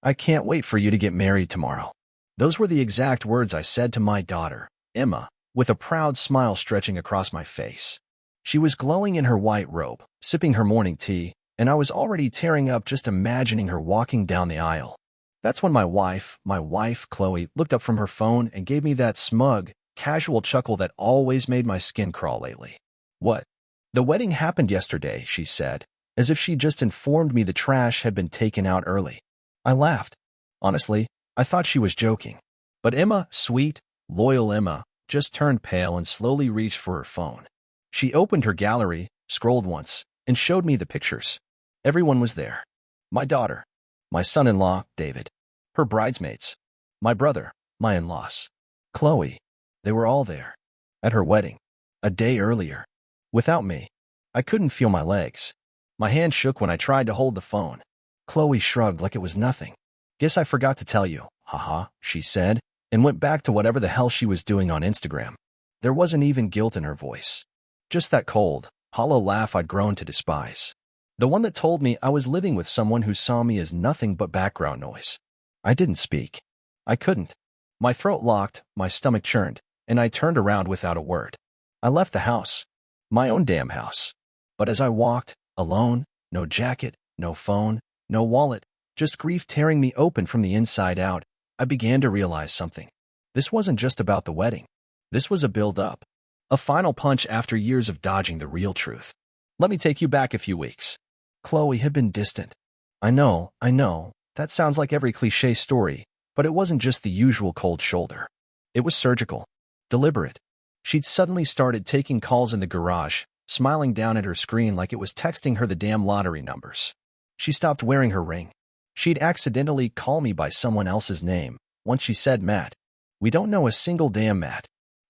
I can't wait for you to get married tomorrow." Those were the exact words I said to my daughter, Emma, with a proud smile stretching across my face. She was glowing in her white robe, sipping her morning tea, and I was already tearing up just imagining her walking down the aisle. That's when my wife, Chloe, looked up from her phone and gave me that smug, casual chuckle that always made my skin crawl lately. "What? The wedding happened yesterday," she said, as if she just informed me the trash had been taken out early. I laughed. Honestly, I thought she was joking. But Emma, sweet, loyal Emma, just turned pale and slowly reached for her phone. She opened her gallery, scrolled once, and showed me the pictures. Everyone was there. My daughter, my son-in-law, David, her bridesmaids, my brother, my in-laws, Chloe. They were all there. At her wedding. A day earlier. Without me. I couldn't feel my legs. My hand shook when I tried to hold the phone. Chloe shrugged like it was nothing. "Guess I forgot to tell you, haha," she said, and went back to whatever the hell she was doing on Instagram. There wasn't even guilt in her voice. Just that cold, hollow laugh I'd grown to despise. The one that told me I was living with someone who saw me as nothing but background noise. I didn't speak. I couldn't. My throat locked, my stomach churned, and I turned around without a word. I left the house. My own damn house. But as I walked, alone, no jacket, no phone, no wallet, just grief tearing me open from the inside out, I began to realize something. This wasn't just about the wedding. This was a build-up. A final punch after years of dodging the real truth. Let me take you back a few weeks. Chloe had been distant. I know, that sounds like every cliché story, but it wasn't just the usual cold shoulder. It was surgical. Deliberate. She'd suddenly started taking calls in the garage, smiling down at her screen like it was texting her the damn lottery numbers. She stopped wearing her ring. She'd accidentally call me by someone else's name. Once she said Matt. "We don't know a single damn Matt."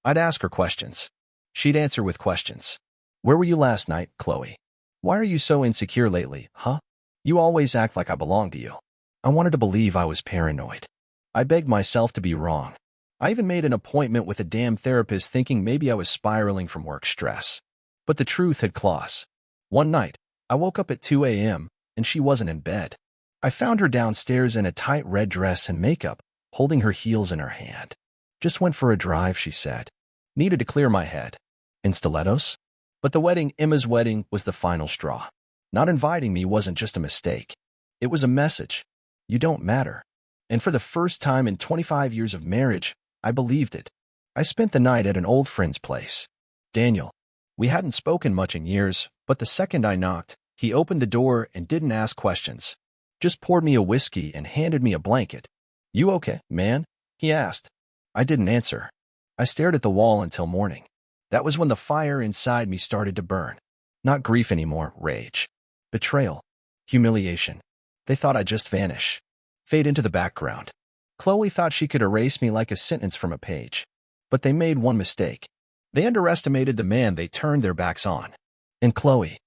I'd ask her questions. She'd answer with questions. "Where were you last night, Chloe? Why are you so insecure lately, huh? You always act like I belong to you." I wanted to believe I was paranoid. I begged myself to be wrong. I even made an appointment with a damn therapist thinking maybe I was spiraling from work stress. But the truth had claws. One night, I woke up at 2 a.m., and she wasn't in bed. I found her downstairs in a tight red dress and makeup, holding her heels in her hand. "Just went for a drive," she said. "Needed to clear my head." In stilettos? But the wedding, Emma's wedding, was the final straw. Not inviting me wasn't just a mistake. It was a message. You don't matter. And for the first time in 25 years of marriage, I believed it. I spent the night at an old friend's place. Daniel. We hadn't spoken much in years, but the second I knocked, he opened the door and didn't ask questions. Just poured me a whiskey and handed me a blanket. "You okay, man?" he asked. I didn't answer. I stared at the wall until morning. That was when the fire inside me started to burn. Not grief anymore, rage. Betrayal. Humiliation. They thought I'd just vanish. Fade into the background. Chloe thought she could erase me like a sentence from a page. But they made one mistake. They underestimated the man they turned their backs on. And Chloe.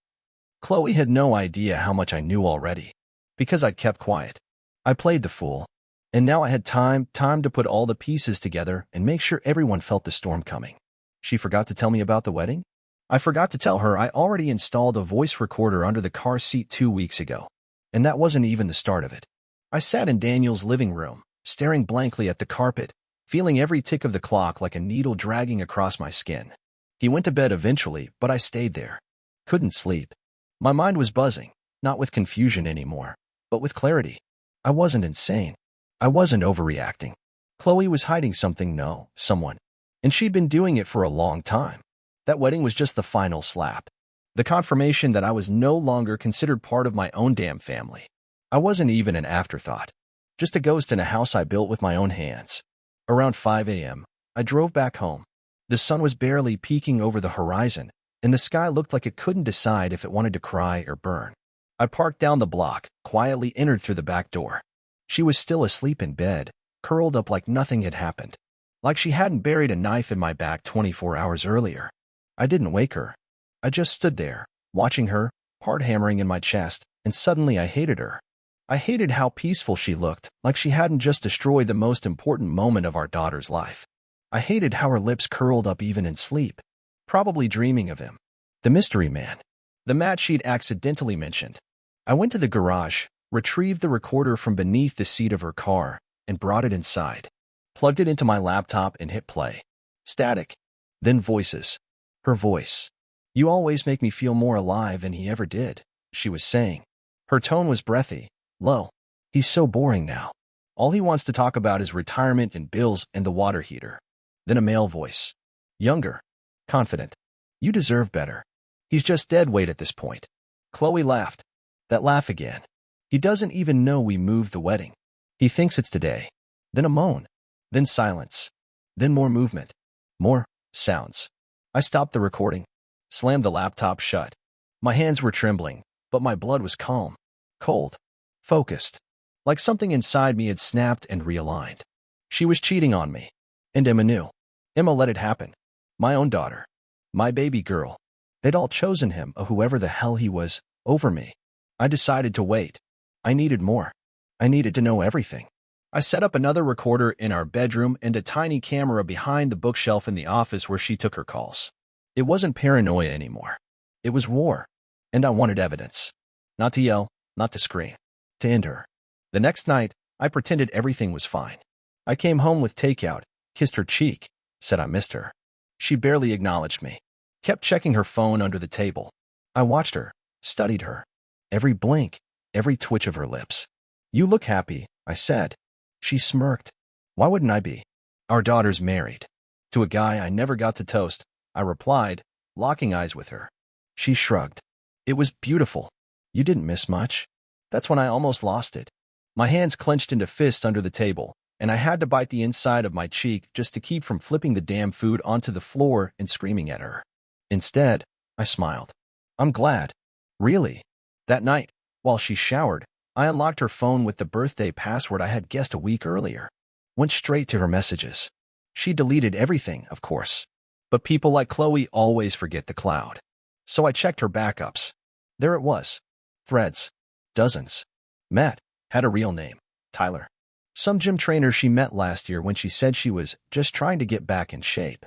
Chloe had no idea how much I knew already. Because I'd kept quiet. I played the fool. And now I had time to put all the pieces together and make sure everyone felt the storm coming. She forgot to tell me about the wedding? I forgot to tell her I already installed a voice recorder under the car seat 2 weeks ago. And that wasn't even the start of it. I sat in Daniel's living room, staring blankly at the carpet, feeling every tick of the clock like a needle dragging across my skin. He went to bed eventually, but I stayed there. Couldn't sleep. My mind was buzzing, not with confusion anymore, but with clarity. I wasn't insane. I wasn't overreacting. Chloe was hiding something, someone. And she'd been doing it for a long time. That wedding was just the final slap. The confirmation that I was no longer considered part of my own damn family. I wasn't even an afterthought. Just a ghost in a house I built with my own hands. Around 5 a.m., I drove back home. The sun was barely peeking over the horizon, and the sky looked like it couldn't decide if it wanted to cry or burn. I parked down the block, quietly entered through the back door. She was still asleep in bed, curled up like nothing had happened. Like she hadn't buried a knife in my back 24 hours earlier. I didn't wake her. I just stood there, watching her, heart hammering in my chest, and suddenly I hated her. I hated how peaceful she looked, like she hadn't just destroyed the most important moment of our daughter's life. I hated how her lips curled up even in sleep, probably dreaming of him. The mystery man. The Matt she'd accidentally mentioned. I went to the garage, retrieved the recorder from beneath the seat of her car, and brought it inside. Plugged it into my laptop and hit play. Static. Then voices. Her voice. "You always make me feel more alive than he ever did," she was saying. Her tone was breathy, low. "He's so boring now. All he wants to talk about is retirement and bills and the water heater." Then a male voice. Younger. Confident. "You deserve better. He's just dead weight at this point." Chloe laughed. That laugh again. "He doesn't even know we moved the wedding. He thinks it's today." Then a moan. Then silence. Then more movement. More sounds. I stopped the recording. Slammed the laptop shut. My hands were trembling, but my blood was calm. Cold. Focused. Like something inside me had snapped and realigned. She was cheating on me. And Emma knew. Emma let it happen. My own daughter. My baby girl. They'd all chosen him, or whoever the hell he was, over me. I decided to wait. I needed more. I needed to know everything. I set up another recorder in our bedroom and a tiny camera behind the bookshelf in the office where she took her calls. It wasn't paranoia anymore. It was war. And I wanted evidence. Not to yell, not to scream. To end her. The next night, I pretended everything was fine. I came home with takeout, kissed her cheek, said I missed her. She barely acknowledged me. Kept checking her phone under the table. I watched her, studied her. Every blink, every twitch of her lips. "You look happy," I said. She smirked. "Why wouldn't I be? Our daughter's married." "To a guy I never got to toast," I replied, locking eyes with her. She shrugged. "It was beautiful. You didn't miss much." That's when I almost lost it. My hands clenched into fists under the table, and I had to bite the inside of my cheek just to keep from flipping the damn food onto the floor and screaming at her. Instead, I smiled. "I'm glad." "Really?" That night, while she showered, I unlocked her phone with the birthday password I had guessed a week earlier. Went straight to her messages. She deleted everything, of course. But people like Chloe always forget the cloud. So I checked her backups. There it was. Threads. Dozens. Matt had a real name. Tyler. Some gym trainer she met last year when she said she was just trying to get back in shape.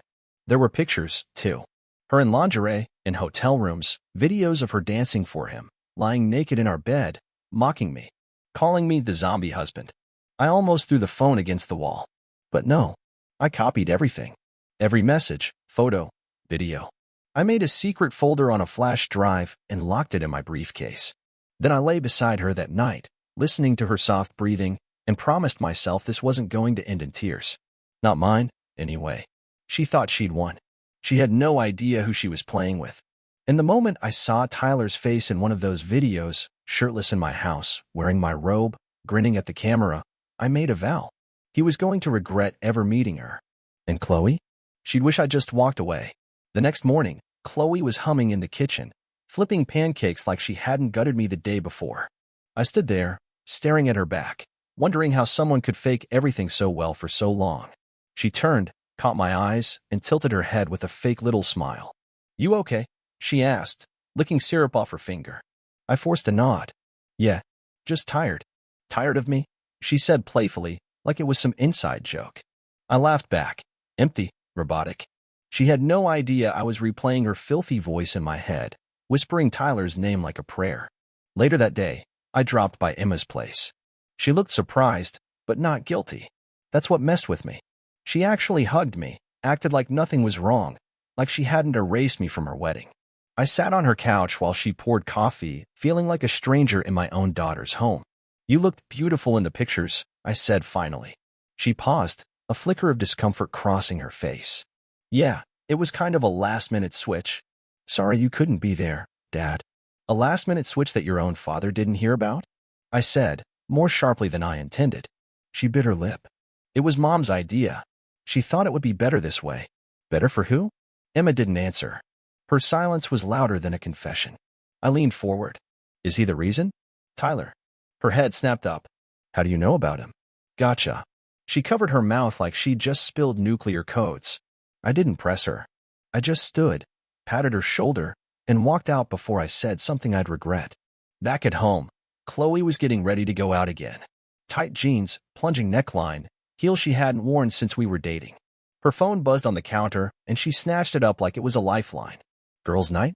There were pictures, too. Her in lingerie, in hotel rooms, videos of her dancing for him, lying naked in our bed, mocking me, calling me the zombie husband. I almost threw the phone against the wall. But no, I copied everything. Every message, photo, video. I made a secret folder on a flash drive and locked it in my briefcase. Then I lay beside her that night, listening to her soft breathing, and promised myself this wasn't going to end in tears. Not mine, anyway. She thought she'd won. She had no idea who she was playing with. And the moment I saw Tyler's face in one of those videos, shirtless in my house, wearing my robe, grinning at the camera, I made a vow. He was going to regret ever meeting her. And Chloe? She'd wish I just walked away. The next morning, Chloe was humming in the kitchen, flipping pancakes like she hadn't gutted me the day before. I stood there, staring at her back, wondering how someone could fake everything so well for so long. She turned, caught my eyes, and tilted her head with a fake little smile. "You okay?" she asked, licking syrup off her finger. I forced a nod. "Yeah, just tired." "Tired of me?" she said playfully, like it was some inside joke. I laughed back. Empty, robotic. She had no idea I was replaying her filthy voice in my head, whispering Tyler's name like a prayer. Later that day, I dropped by Emma's place. She looked surprised, but not guilty. That's what messed with me. She actually hugged me, acted like nothing was wrong, like she hadn't erased me from her wedding. I sat on her couch while she poured coffee, feeling like a stranger in my own daughter's home. "You looked beautiful in the pictures," I said finally. She paused, a flicker of discomfort crossing her face. "Yeah, it was kind of a last-minute switch. Sorry you couldn't be there, Dad." "A last-minute switch that your own father didn't hear about?" I said, more sharply than I intended. She bit her lip. "It was Mom's idea. She thought it would be better this way." "Better for who?" Emma didn't answer. Her silence was louder than a confession. I leaned forward. "Is he the reason?" "Tyler." Her head snapped up. "How do you know about him?" "Gotcha." She covered her mouth like she'd just spilled nuclear codes. I didn't press her. I just stood, patted her shoulder, and walked out before I said something I'd regret. Back at home, Chloe was getting ready to go out again. Tight jeans, plunging neckline, heels she hadn't worn since we were dating. Her phone buzzed on the counter, and she snatched it up like it was a lifeline. "Girls' night?"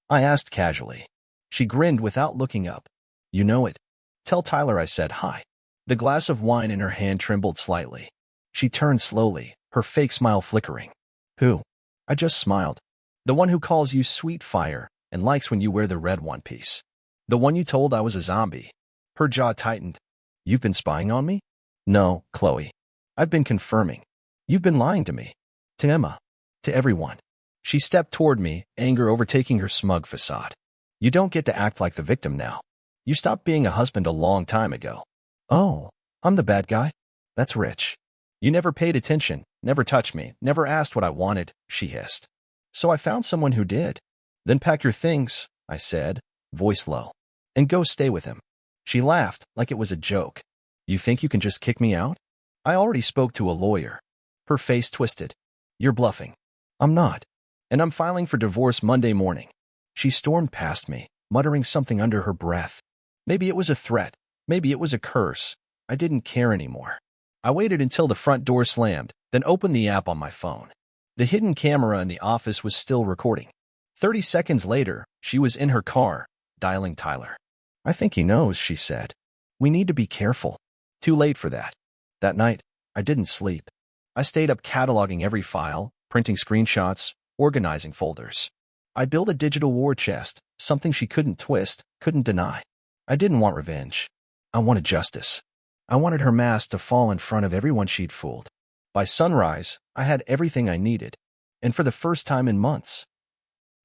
I asked casually. She grinned without looking up. "You know it." Tell Tyler I said hi. The glass of wine in her hand trembled slightly. She turned slowly, her fake smile flickering. Who? I just smiled. The one who calls you sweet fire and likes when you wear the red one piece. The one you told I was a zombie. Her jaw tightened. You've been spying on me? No, Chloe. I've been confirming. You've been lying to me. To Emma. To everyone. She stepped toward me, anger overtaking her smug facade. You don't get to act like the victim now. You stopped being a husband a long time ago. Oh, I'm the bad guy? That's rich. You never paid attention, never touched me, never asked what I wanted, she hissed. So I found someone who did. Then pack your things, I said, voice low, and go stay with him. She laughed like it was a joke. You think you can just kick me out? I already spoke to a lawyer. Her face twisted. You're bluffing. I'm not. And I'm filing for divorce Monday morning. She stormed past me, muttering something under her breath. Maybe it was a threat. Maybe it was a curse. I didn't care anymore. I waited until the front door slammed, then opened the app on my phone. The hidden camera in the office was still recording. 30 seconds later, she was in her car, dialing Tyler. I think he knows, she said. We need to be careful. Too late for that. That night, I didn't sleep. I stayed up cataloging every file, printing screenshots, organizing folders. I built a digital war chest, something she couldn't twist, couldn't deny. I didn't want revenge. I wanted justice. I wanted her mask to fall in front of everyone she'd fooled. By sunrise, I had everything I needed, and for the first time in months,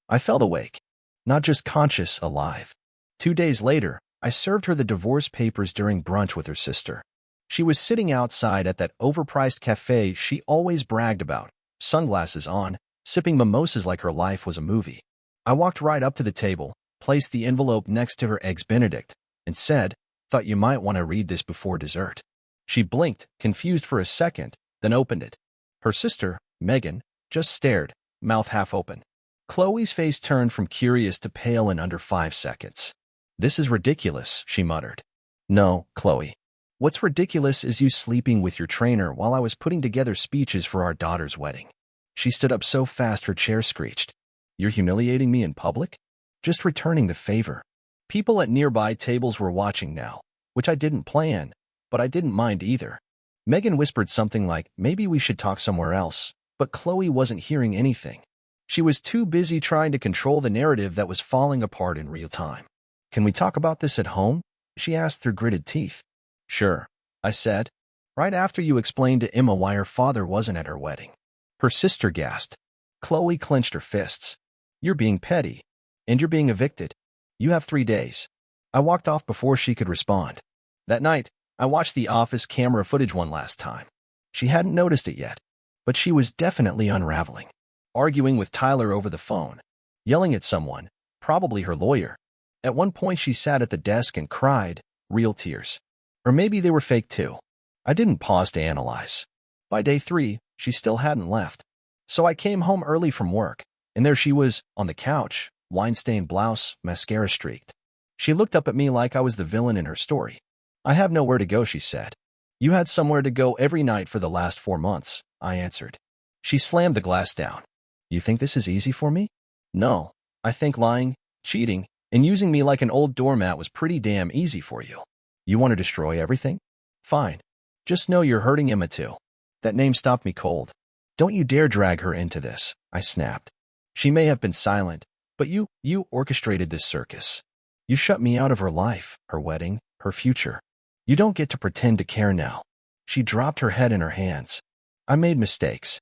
I felt awake, not just conscious, alive. 2 days later, I served her the divorce papers during brunch with her sister. She was sitting outside at that overpriced cafe she always bragged about, sunglasses on, sipping mimosas like her life was a movie. I walked right up to the table, placed the envelope next to her Eggs Benedict, and said, Thought you might want to read this before dessert. She blinked, confused for a second, then opened it. Her sister, Megan, just stared, mouth half open. Chloe's face turned from curious to pale in under 5 seconds. This is ridiculous, she muttered. No, Chloe. What's ridiculous is you sleeping with your trainer while I was putting together speeches for our daughter's wedding. She stood up so fast her chair screeched. You're humiliating me in public? Just returning the favor. People at nearby tables were watching now, which I didn't plan, but I didn't mind either. Megan whispered something like, maybe we should talk somewhere else, but Chloe wasn't hearing anything. She was too busy trying to control the narrative that was falling apart in real time. Can we talk about this at home? She asked through gritted teeth. Sure, I said, right after you explained to Emma why her father wasn't at her wedding. Her sister gasped. Chloe clenched her fists. You're being petty, and you're being evicted. You have 3 days. I walked off before she could respond. That night, I watched the office camera footage one last time. She hadn't noticed it yet, but she was definitely unraveling. Arguing with Tyler over the phone, yelling at someone, probably her lawyer. At one point she sat at the desk and cried, real tears. Or maybe they were fake too. I didn't pause to analyze. By day 3, she still hadn't left. So I came home early from work, and there she was, on the couch, wine-stained blouse, mascara streaked. She looked up at me like I was the villain in her story. I have nowhere to go, she said. You had somewhere to go every night for the last 4 months, I answered. She slammed the glass down. You think this is easy for me? No, I think lying, cheating, and using me like an old doormat was pretty damn easy for you. You want to destroy everything? Fine. Just know you're hurting Emma too. That name stopped me cold. Don't you dare drag her into this, I snapped. She may have been silent, but you orchestrated this circus. You shut me out of her life, her wedding, her future. You don't get to pretend to care now. She dropped her head in her hands. I made mistakes.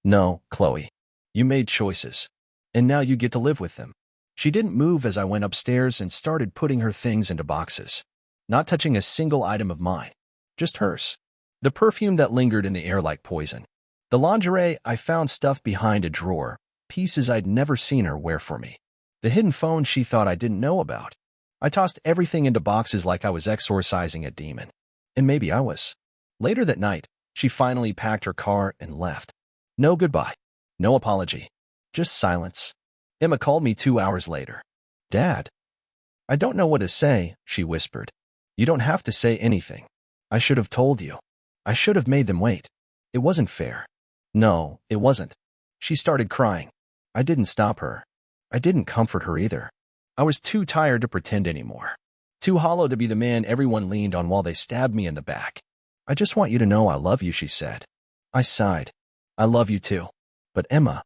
No, Chloe. You made choices. And now you get to live with them. She didn't move as I went upstairs and started putting her things into boxes. Not touching a single item of mine. Just hers. The perfume that lingered in the air like poison. The lingerie I found stuffed behind a drawer, pieces I'd never seen her wear for me. The hidden phone she thought I didn't know about. I tossed everything into boxes like I was exorcising a demon. And maybe I was. Later that night, she finally packed her car and left. No goodbye. No apology. Just silence. Emma called me 2 hours later. Dad. I don't know what to say, she whispered. You don't have to say anything. I should have told you. I should have made them wait. It wasn't fair. No, it wasn't. She started crying. I didn't stop her. I didn't comfort her either. I was too tired to pretend anymore. too hollow to be the man everyone leaned on while they stabbed me in the back. I just want you to know I love you, she said. I sighed. I love you too. But Emma,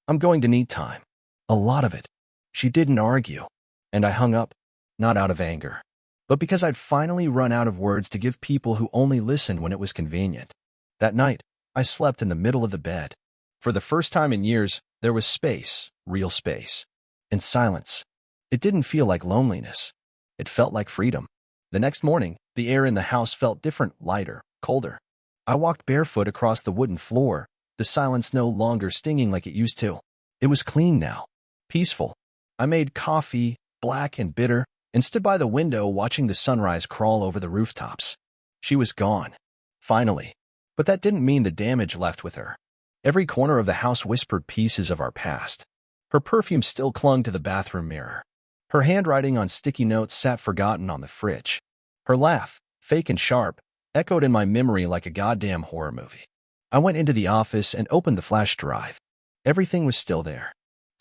I'm going to need time. A lot of it. She didn't argue. And I hung up, not out of anger, but because I'd finally run out of words to give people who only listened when it was convenient. That night, I slept in the middle of the bed. For the first time in years, there was space, real space, and silence. It didn't feel like loneliness. It felt like freedom. The next morning, the air in the house felt different, lighter, colder. I walked barefoot across the wooden floor, the silence no longer stinging like it used to. It was clean now, peaceful. I made coffee, black and bitter, and stood by the window watching the sunrise crawl over the rooftops. She was gone, finally. But that didn't mean the damage left with her. Every corner of the house whispered pieces of our past. Her perfume still clung to the bathroom mirror. Her handwriting on sticky notes sat forgotten on the fridge. Her laugh, fake and sharp, echoed in my memory like a goddamn horror movie. I went into the office and opened the flash drive. Everything was still there.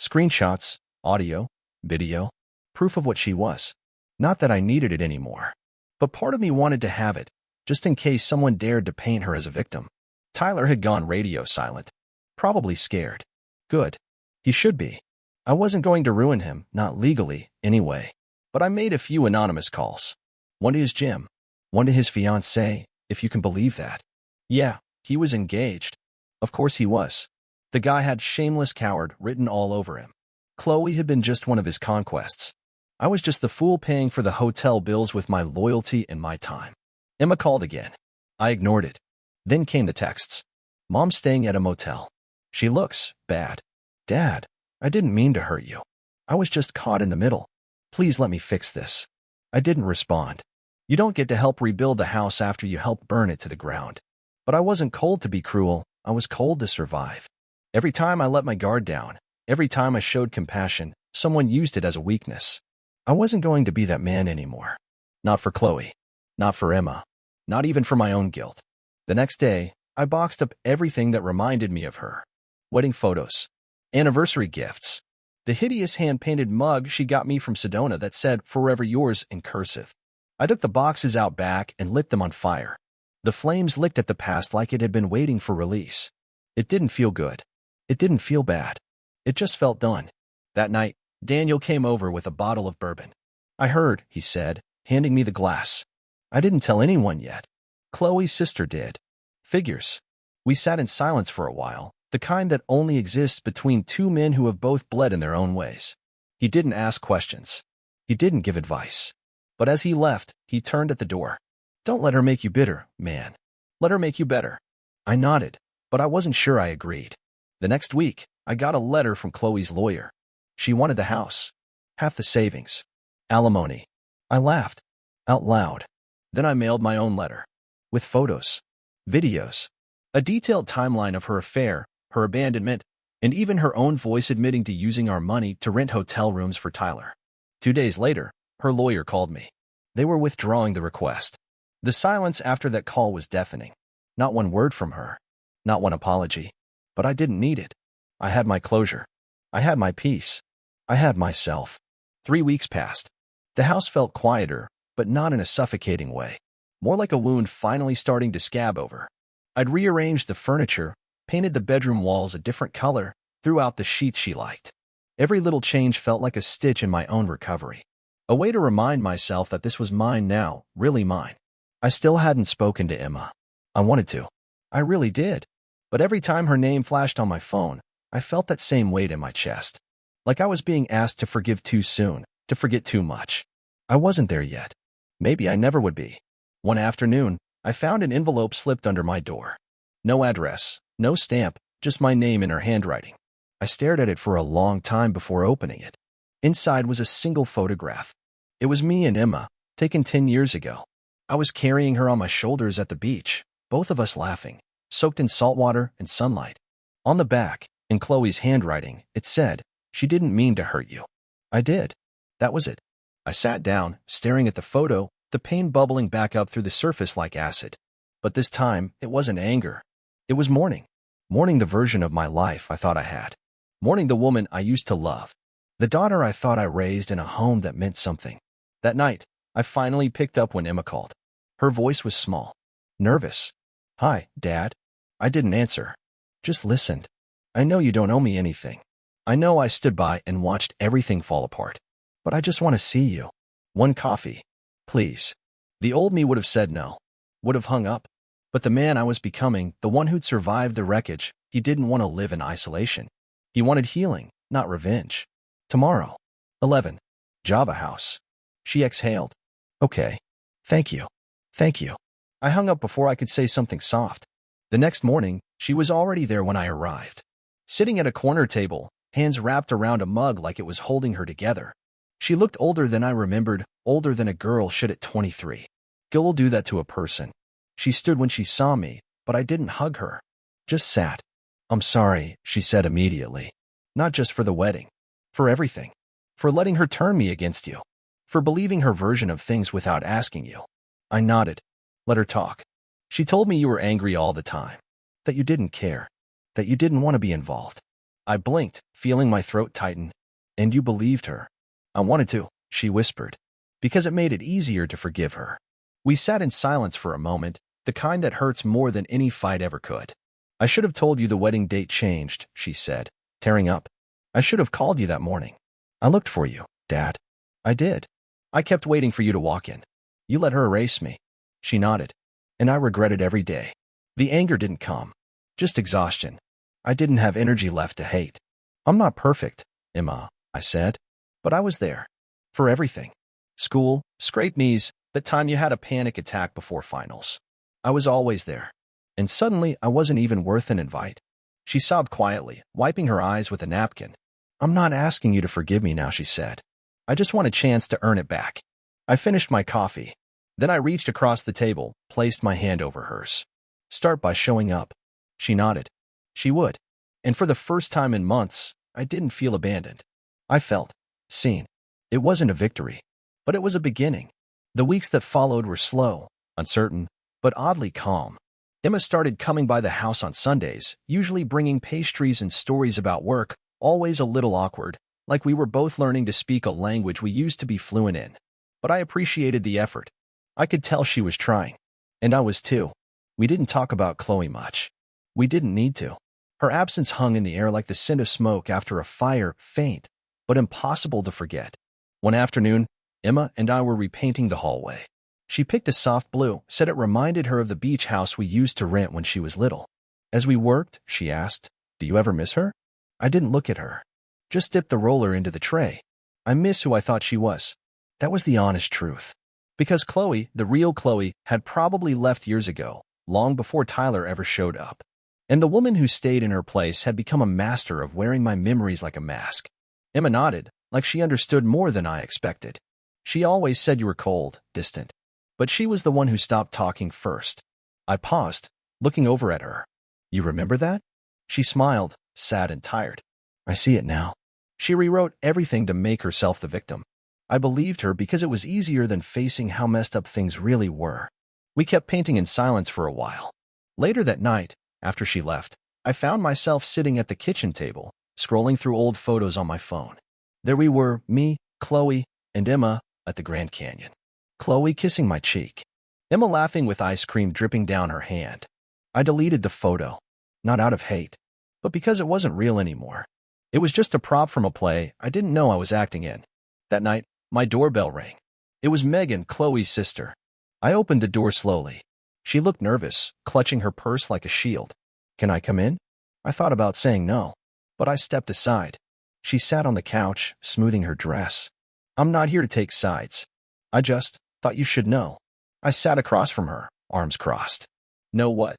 Screenshots, audio, video, proof of what she was. Not that I needed it anymore. But part of me wanted to have it, just in case someone dared to paint her as a victim. Tyler had gone radio silent. Probably scared. Good. He should be. I wasn't going to ruin him, not legally, anyway. But I made a few anonymous calls. One to his gym. One to his fiancée, if you can believe that. Yeah, he was engaged. Of course he was. The guy had "shameless coward" written all over him. Chloe had been just one of his conquests. I was just the fool paying for the hotel bills with my loyalty and my time. Emma called again. I ignored it. Then came the texts. Mom's staying at a motel. She looks bad. Dad, I didn't mean to hurt you. I was just caught in the middle. Please let me fix this. I didn't respond. You don't get to help rebuild the house after you help burn it to the ground. But I wasn't cold to be cruel. I was cold to survive. Every time I let my guard down, every time I showed compassion, someone used it as a weakness. I wasn't going to be that man anymore. Not for Chloe. Not for Emma. Not even for my own guilt. The next day, I boxed up everything that reminded me of her. Wedding photos. Anniversary gifts. The hideous hand-painted mug she got me from Sedona that said "Forever Yours" in cursive. I took the boxes out back and lit them on fire. The flames licked at the past like it had been waiting for release. It didn't feel good. It didn't feel bad. It just felt done. That night, Daniel came over with a bottle of bourbon. I heard, he said, handing me the glass. I didn't tell anyone yet. Chloe's sister did. Figures. We sat in silence for a while, the kind that only exists between two men who have both bled in their own ways. He didn't ask questions. He didn't give advice. But as he left, he turned at the door. Don't let her make you bitter, man. Let her make you better. I nodded, but I wasn't sure I agreed. The next week, I got a letter from Chloe's lawyer. She wanted the house. Half the savings. Alimony. I laughed. Out loud. Then I mailed my own letter. With photos. Videos. A detailed timeline of her affair, her abandonment, and even her own voice admitting to using our money to rent hotel rooms for Tyler. 2 days later, her lawyer called me. They were withdrawing the request. The silence after that call was deafening. Not one word from her. Not one apology. But I didn't need it. I had my closure. I had my peace. I had myself. 3 weeks passed. The house felt quieter, but not in a suffocating way. More like a wound finally starting to scab over. I'd rearranged the furniture, painted the bedroom walls a different color, threw out the sheets she liked. Every little change felt like a stitch in my own recovery. A way to remind myself that this was mine now, really mine. I still hadn't spoken to Emma. I wanted to. I really did. But every time her name flashed on my phone, I felt that same weight in my chest. Like I was being asked to forgive too soon, to forget too much. I wasn't there yet. Maybe I never would be. One afternoon, I found an envelope slipped under my door. No address, no stamp, just my name in her handwriting. I stared at it for a long time before opening it. Inside was a single photograph. It was me and Emma, taken 10 years ago. I was carrying her on my shoulders at the beach, both of us laughing, soaked in salt water and sunlight. On the back, in Chloe's handwriting, it said, "She didn't mean to hurt you." I did. That was it. I sat down, staring at the photo, the pain bubbling back up through the surface like acid. But this time, it wasn't anger. It was mourning. Mourning the version of my life I thought I had. Mourning the woman I used to love. The daughter I thought I raised in a home that meant something. That night, I finally picked up when Emma called. Her voice was small, nervous. "Hi, Dad." I didn't answer. Just listened. "I know you don't owe me anything. I know I stood by and watched everything fall apart. But I just want to see you. One coffee. Please." The old me would have said no. Would have hung up. But the man I was becoming, the one who'd survived the wreckage, he didn't want to live in isolation. He wanted healing, not revenge. Tomorrow. 11. Java House. She exhaled. "Okay. Thank you. Thank you." I hung up before I could say something soft. The next morning, she was already there when I arrived. Sitting at a corner table, hands wrapped around a mug like it was holding her together. She looked older than I remembered, older than a girl should at 23. Guilt will do that to a person. She stood when she saw me, but I didn't hug her. Just sat. "I'm sorry," she said immediately. "Not just for the wedding. For everything. For letting her turn me against you. For believing her version of things without asking you." I nodded. Let her talk. "She told me you were angry all the time. That you didn't care. That you didn't want to be involved." I blinked, feeling my throat tighten. "And you believed her." "I wanted to," she whispered, "because it made it easier to forgive her." We sat in silence for a moment, the kind that hurts more than any fight ever could. "I should have told you the wedding date changed," she said, tearing up. "I should have called you that morning. I looked for you, Dad. I did. I kept waiting for you to walk in. You let her erase me." She nodded. "And I regret it every day." The anger didn't come. Just exhaustion. I didn't have energy left to hate. "I'm not perfect, Emma," I said. "But I was there. For everything. School, scraped knees, the time you had a panic attack before finals. I was always there. And suddenly I wasn't even worth an invite." She sobbed quietly, wiping her eyes with a napkin. "I'm not asking you to forgive me now," she said. "I just want a chance to earn it back." I finished my coffee. Then I reached across the table, placed my hand over hers. "Start by showing up." She nodded. She would. And for the first time in months, I didn't feel abandoned. I felt seen. It wasn't a victory, but it was a beginning. The weeks that followed were slow, uncertain, but oddly calm. Emma started coming by the house on Sundays, usually bringing pastries and stories about work, always a little awkward, like we were both learning to speak a language we used to be fluent in. But I appreciated the effort. I could tell she was trying. And I was too. We didn't talk about Chloe much. We didn't need to. Her absence hung in the air like the scent of smoke after a fire, faint, but impossible to forget. One afternoon, Emma and I were repainting the hallway. She picked a soft blue, said it reminded her of the beach house we used to rent when she was little. As we worked, she asked, "Do you ever miss her?" I didn't look at her. Just dipped the roller into the tray. I miss who I thought she was. That was the honest truth. Because Chloe, the real Chloe, had probably left years ago, long before Tyler ever showed up. And the woman who stayed in her place had become a master of wearing my memories like a mask. Emma nodded, like she understood more than I expected. "She always said you were cold, distant. But she was the one who stopped talking first." I paused, looking over at her. "You remember that?" She smiled, sad and tired. "I see it now." She rewrote everything to make herself the victim. I believed her because it was easier than facing how messed up things really were. We kept painting in silence for a while. Later that night, after she left, I found myself sitting at the kitchen table, scrolling through old photos on my phone. There we were, me, Chloe, and Emma, at the Grand Canyon. Chloe kissing my cheek. Emma laughing with ice cream dripping down her hand. I deleted the photo, not out of hate, but because it wasn't real anymore. It was just a prop from a play I didn't know I was acting in. That night, my doorbell rang. It was Megan, Chloe's sister. I opened the door slowly. She looked nervous, clutching her purse like a shield. "Can I come in?" I thought about saying no, but I stepped aside. She sat on the couch, smoothing her dress. "I'm not here to take sides. I just thought you should know." I sat across from her, arms crossed. "Know what?"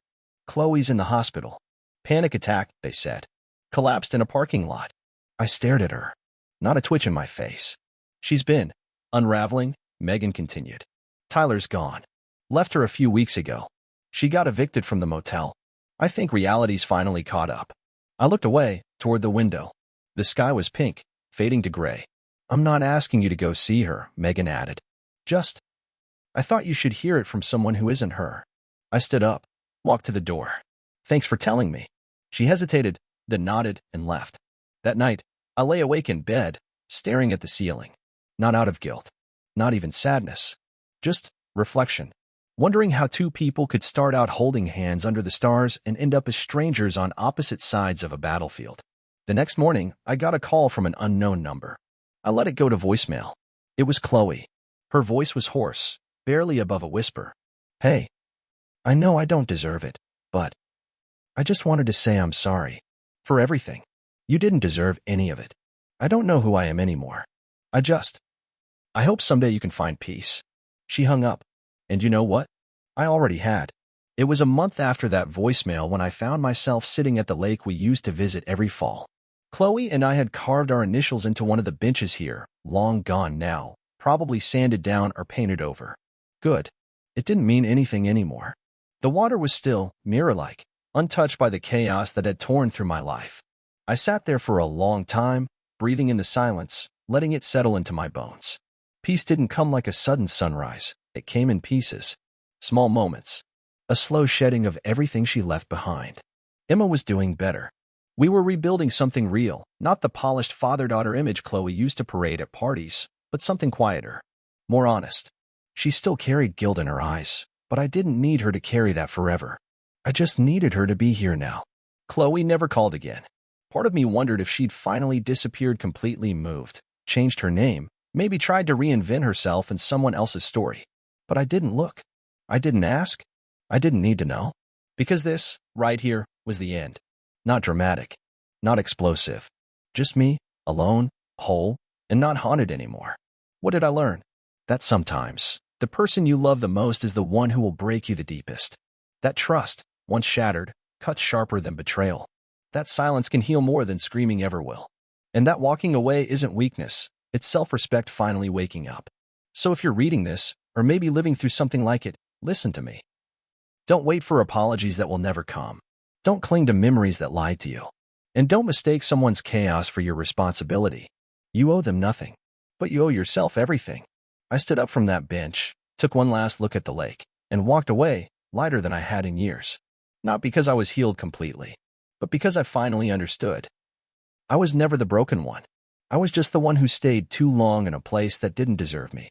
"Chloe's in the hospital. Panic attack," they said. "Collapsed in a parking lot." I stared at her. Not a twitch in my face. "She's been unraveling," Megan continued. "Tyler's gone. Left her a few weeks ago. She got evicted from the motel. I think reality's finally caught up." I looked away, toward the window. The sky was pink, fading to gray. "I'm not asking you to go see her," Megan added. "Just, I thought you should hear it from someone who isn't her." I stood up, walked to the door. "Thanks for telling me." She hesitated, then nodded and left. That night, I lay awake in bed, staring at the ceiling. Not out of guilt. Not even sadness. Just reflection. Wondering how two people could start out holding hands under the stars and end up as strangers on opposite sides of a battlefield. The next morning, I got a call from an unknown number. I let it go to voicemail. It was Chloe. Her voice was hoarse, barely above a whisper. Hey, I know I don't deserve it, but I just wanted to say I'm sorry. For everything. You didn't deserve any of it. I don't know who I am anymore. I hope someday you can find peace. She hung up. And you know what? I already had. It was a month after that voicemail when I found myself sitting at the lake we used to visit every fall. Chloe and I had carved our initials into one of the benches here, long gone now, probably sanded down or painted over. Good. It didn't mean anything anymore. The water was still, mirror-like, untouched by the chaos that had torn through my life. I sat there for a long time, breathing in the silence, letting it settle into my bones. Peace didn't come like a sudden sunrise. It came in pieces. Small moments. A slow shedding of everything she left behind. Emma was doing better. We were rebuilding something real, not the polished father-daughter image Chloe used to parade at parties, but something quieter, more honest. She still carried guilt in her eyes, but I didn't need her to carry that forever. I just needed her to be here now. Chloe never called again. Part of me wondered if she'd finally disappeared completely, moved, changed her name, maybe tried to reinvent herself in someone else's story. But I didn't look. I didn't ask. I didn't need to know. Because this, right here, was the end. Not dramatic. Not explosive. Just me, alone, whole, and not haunted anymore. What did I learn? That sometimes, the person you love the most is the one who will break you the deepest. That trust, once shattered, cuts sharper than betrayal. That silence can heal more than screaming ever will. And that walking away isn't weakness, it's self-respect finally waking up. So if you're reading this, or maybe living through something like it, listen to me. Don't wait for apologies that will never come. Don't cling to memories that lied to you. And don't mistake someone's chaos for your responsibility. You owe them nothing, but you owe yourself everything. I stood up from that bench, took one last look at the lake, and walked away, lighter than I had in years. Not because I was healed completely, but because I finally understood. I was never the broken one. I was just the one who stayed too long in a place that didn't deserve me.